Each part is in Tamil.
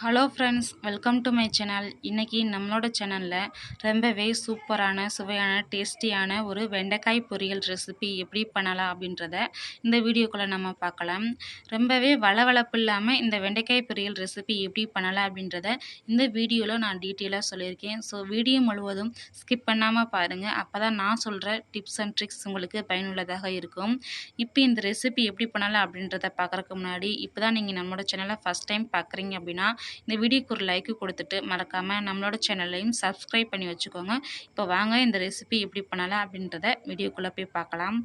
Hello friends, welcome to my channel. இன்றைக்கி நம்மளோட சேனலில் ரொம்பவே சூப்பரான சுவையான டேஸ்டியான ஒரு வெண்டைக்காய் பொரியல் ரெசிபி எப்படி பண்ணலாம் அப்படின்றத இந்த வீடியோக்குள்ளே நம்ம பார்க்கலாம். ரொம்பவே வளவளப்பு இல்லாமல் இந்த வெண்டைக்காய் பொரியல் ரெசிபி எப்படி பண்ணலாம் அப்படின்றத இந்த வீடியோவில் நான் டீட்டெயிலாக சொல்லியிருக்கேன். ஸோ வீடியோ முழுவதும் ஸ்கிப் பண்ணாமல் பாருங்கள். அப்போ தான் நான் சொல்கிற டிப்ஸ் அண்ட் ட்ரிக்ஸ் உங்களுக்கு பயனுள்ளதாக இருக்கும். இப்போ இந்த ரெசிபி எப்படி பண்ணலாம் அப்படின்றத பார்க்குறதுக்கு முன்னாடி இப்போ தான் நீங்கள் நம்மளோட சேனலை ஃபஸ்ட் டைம் பார்க்குறீங்க அப்படின்னா இந்த வீடியோக்கு ஒரு லைக் கொடுத்துட்டு மறக்காமல் நம்மளோட சேனலையும் சப்ஸ்கிரைப் பண்ணி வச்சுக்கோங்க. இப்போ வாங்க இந்த ரெசிபி எப்படி பண்ணலாம் அப்படின்றத வீடியோக்குள்ளே போய் பார்க்கலாம்.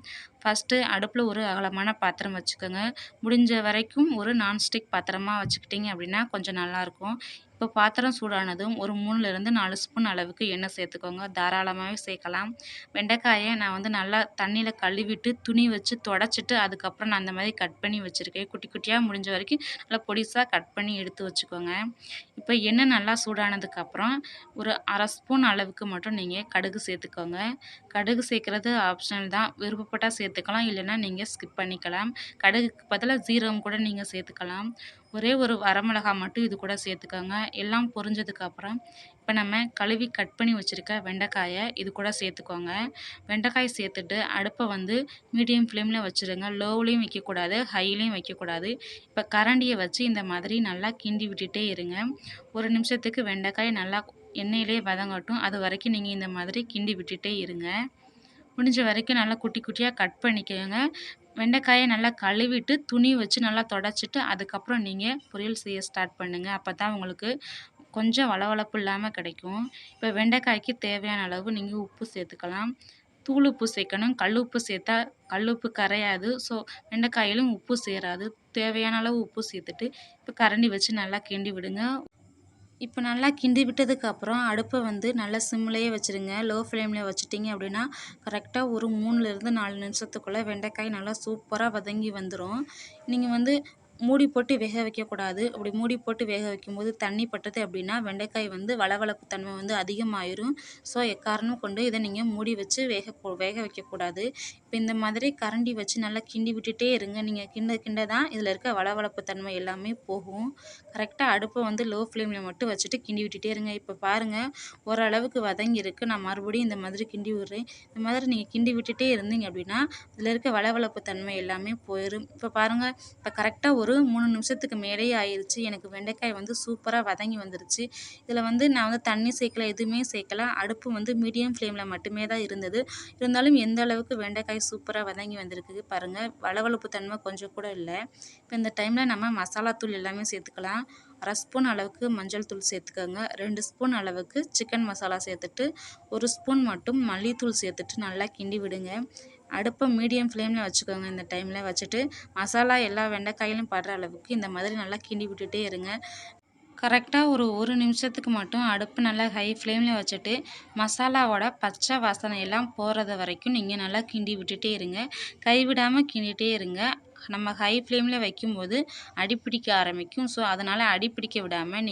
ஃபஸ்ட்டு அடுப்பில் ஒரு அகலமான பாத்திரம் வச்சுக்கோங்க. முடிஞ்ச வரைக்கும் ஒரு நான்ஸ்டிக் பாத்திரமாக வச்சுக்கிட்டிங்க அப்படின்னா கொஞ்சம் நல்லாயிருக்கும். இப்போ பாத்திரம் சூடானதும் ஒரு 3லேருந்து 4 ஸ்பூன் அளவுக்கு எண்ணெய் சேர்த்துக்கோங்க. தாராளமாகவே சேர்க்கலாம். வெண்டைக்காயை நான் வந்து நல்லா தண்ணியில் கழுவிட்டு துணி வச்சு தொடச்சிட்டு அதுக்கப்புறம் நான் அந்த மாதிரி கட் பண்ணி வச்சுருக்கேன். குட்டி குட்டியாக முடிஞ்ச வரைக்கும் நல்லா பொடிசாக கட் பண்ணி எடுத்து வச்சுக்கோங்க. இப்போ எண்ணெய் நல்லா சூடானதுக்கப்புறம் ஒரு 1/2 ஸ்பூன் அளவுக்கு மட்டும் நீங்கள் கடுகு சேர்த்துக்கோங்க. கடுகு சேர்க்குறது ஆப்ஷனல் தான். விருப்பப்பட்டால் சேர்த்துக்கலாம், இல்லைன்னா நீங்கள் ஸ்கிப் பண்ணிக்கலாம். கடுகுக்கு பதிலாக ஜீரகம் கூட நீங்கள் சேர்த்துக்கலாம். ஒரே ஒரு வரமிளகாய் மட்டும் இது கூட சேர்த்துக்கோங்க. எல்லாம் பொரிஞ்சதுக்கப்புறம் இப்போ நம்ம கழுவி கட் பண்ணி வச்சுருக்க வெண்டைக்காயை இது கூட சேர்த்துக்கோங்க. வெண்டைக்காய் சேர்த்துட்டு அடுப்பை வந்து மீடியம் ஃப்ளேமில் வச்சுருங்க. லோவ்லேயும் வைக்கக்கூடாது, ஹைலையும் வைக்கக்கூடாது. இப்போ கரண்டியை வச்சு இந்த மாதிரி நல்லா கிண்டி விட்டுட்டே இருங்க. ஒரு நிமிஷத்துக்கு வெண்டைக்காய் நல்லா எண்ணெயிலே வதங்கட்டும். அது வரைக்கும் நீங்கள் இந்த மாதிரி கிண்டி விட்டுட்டே இருங்க. முடிஞ்ச வரைக்கும் நல்லா குட்டி குட்டியாக கட் பண்ணிக்கோங்க. வெண்டைக்காயை நல்லா கழுவிட்டு துணி வச்சு நல்லா தொடச்சிட்டு அதுக்கப்புறம் நீங்கள் பொரியல் செய்ய ஸ்டார்ட் பண்ணுங்கள். அப்போ தான் உங்களுக்கு கொஞ்சம் வளவளப்பு இல்லாமல் கிடைக்கும். இப்போ வெண்டைக்காய்க்கு தேவையான அளவு நீங்கள் உப்பு சேர்த்துக்கலாம். தூள் உப்பு சேர்க்கணும். கல் உப்பு சேர்த்தா கல் உப்பு கரையாது. ஸோ வெண்டைக்காயிலும் உப்பு சேராது. தேவையான அளவு உப்பு சேர்த்துட்டு இப்போ கரண்டி வச்சு நல்லா கிண்டி விடுங்க. இப்போ நல்லா கிண்டி விட்டதுக்கப்புறம் அடுப்பை வந்து நல்லா சிம்லேயே வச்சுருங்க. லோ ஃப்ளேமில் வச்சுட்டிங்க அப்படின்னா கரெக்டாக ஒரு 3லேருந்து 4 நிமிஷத்துக்குள்ளே வெண்டைக்காய் நல்லா சூப்பராக வதங்கி வந்துடும். நீங்கள் வந்து மூடி போட்டு வேக வைக்கக்கூடாது. அப்படி மூடி போட்டு வேக வைக்கும்போது தண்ணி பட்டது அப்படின்னா வெண்டைக்காய் வந்து வளவளப்பு தன்மை வந்து அதிகமாயிரும். ஸோ எக்காரணம் கொண்டு இதை நீங்கள் மூடி வச்சு வேக வைக்கக்கூடாது. இப்போ இந்த மாதிரி கரண்டி வச்சு நல்லா கிண்டி விட்டுட்டே இருங்க. நீங்கள் கிண்ட தான் இதில் இருக்க வளவளப்பு தன்மை எல்லாமே போகும். கரெக்டாக அடுப்பை வந்து லோ ஃப்ளேமில் மட்டும் வச்சுட்டு கிண்டி விட்டுட்டே இருங்க. இப்போ பாருங்கள், ஓரளவுக்கு வதங்கியிருக்கு. நான் மறுபடியும் இந்த மாதிரி கிண்டி விடுறேன். இந்த மாதிரி நீங்கள் கிண்டி விட்டுட்டே இருந்தீங்க அப்படின்னா இதில் இருக்க வளவளப்பு தன்மை எல்லாமே போயிடும். இப்போ பாருங்கள், இப்போ கரெக்டாக ஒரு 3 நிமிஷத்துக்கு மேலேயே ஆயிடுச்சு. எனக்கு வெண்டைக்காய் வந்து சூப்பராக வதங்கி வந்துருச்சு. இதில் வந்து நான் வந்து தண்ணி சேர்க்கல, எதுவுமே சேர்க்கல. அடுப்பு வந்து மீடியம் ஃப்ளேமில் மட்டுமே தான் இருந்தது. இருந்தாலும் எந்த அளவுக்கு வெண்டைக்காய் சூப்பராக வதங்கி வந்திருக்கு பாருங்கள். வளவளப்பு தன்மை கொஞ்சம் கூட இல்லை. இப்போ இந்த டைமில் நம்ம மசாலாத்தூள் எல்லாமே சேர்த்துக்கலாம். 1/2 ஸ்பூன் அளவுக்கு மஞ்சள் தூள் சேர்த்துக்கோங்க. 2 ஸ்பூன் அளவுக்கு சிக்கன் மசாலா சேர்த்துட்டு 1 ஸ்பூன் மட்டும் மல்லித்தூள் சேர்த்துட்டு நல்லா கிண்டி விடுங்க. அடுப்பை மீடியம் ஃப்ளேமில் வச்சுக்கோங்க. இந்த டைமில் வச்சுட்டு மசாலா எல்லா வெண்டைக்காயிலும் படுற அளவுக்கு இந்த மாதிரி நல்லா கிண்டி விட்டுட்டே இருங்க. கரெக்டாக ஒரு நிமிஷத்துக்கு மட்டும் அடுப்பு நல்லா ஹை ஃப்ளேமில் வச்சுட்டு மசாலாவோட பச்சை வாசனை எல்லாம் போகிறது வரைக்கும் நீங்கள் நல்லா கிண்டி விட்டுட்டே இருங்க. கைவிடாமல் கிண்டிகிட்டே இருங்க. நம்ம ஹை ஃப்ளேமில் வைக்கும்போது அடிப்பிடிக்க ஆரம்பிக்கும். ஸோ அதனால் அடிப்பிடிக்க விடாமல்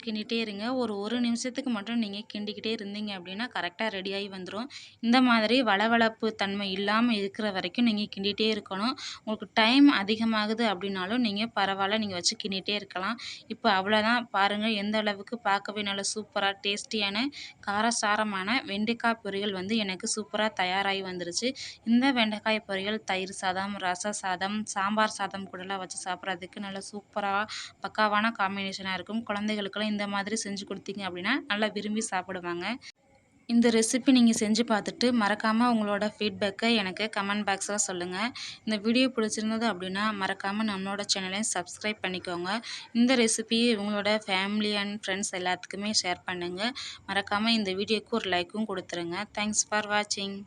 கிண்டிகிட்டே இருங்க. ஒரு நிமிஷத்துக்கு மட்டும் நீங்கள் கிண்டிக்கிட்டே இருந்தீங்க அப்படின்னா கரெக்டாக ரெடியாகி வந்துடும். இந்த மாதிரி வளவளப்பு தன்மை இல்லாமல் இருக்கிற வரைக்கும் நீங்கள் கிண்டிகிட்டே இருக்கணும். உங்களுக்கு டைம் அதிகமாகுது அப்படின்னாலும் நீங்கள் பரவாயில்ல, நீங்கள் வச்சு கிண்டிகிட்டே இருக்கலாம். இப்போ அவ்வளோதான். பாருங்கள், எந்த அளவுக்கு பார்க்கவே நல்ல சூப்பராக டேஸ்டியான காரசாரமான வெண்டைக்காய் பொரியல் வந்து எனக்கு சூப்பராக தயாராகி வந்துருச்சு. இந்த வெண்டைக்காய் பொரியல் தயிர் சாதம், ரச சாதம், சாம்பார் சாதம் கூடலாம் வச்சு சாப்பிட்றதுக்கு நல்ல சூப்பராக பக்காவான காம்பினேஷனாக இருக்கும். குழந்தைகளுக்கெல்லாம் இந்த மாதிரி செஞ்சு கொடுத்தீங்க அப்படின்னா நல்லா விரும்பி சாப்பிடுவாங்க. இந்த ரெசிபி நீங்கள் செஞ்சு பார்த்துட்டு மறக்காமல் உங்களோட ஃபீட்பேக்கை எனக்கு கமெண்ட் பாக்ஸில் சொல்லுங்கள். இந்த வீடியோ பிடிச்சிருந்தது அப்படின்னா மறக்காமல் நம்மளோட சேனலையும் சப்ஸ்கிரைப் பண்ணிக்கோங்க. இந்த ரெசிபியை உங்களோட ஃபேமிலி அண்ட் ஃப்ரெண்ட்ஸ் எல்லாத்துக்குமே ஷேர் பண்ணுங்கள். மறக்காமல் இந்த வீடியோக்கு ஒரு லைக்கும் கொடுத்துருங்க. தேங்க்ஸ் ஃபார் வாட்சிங்.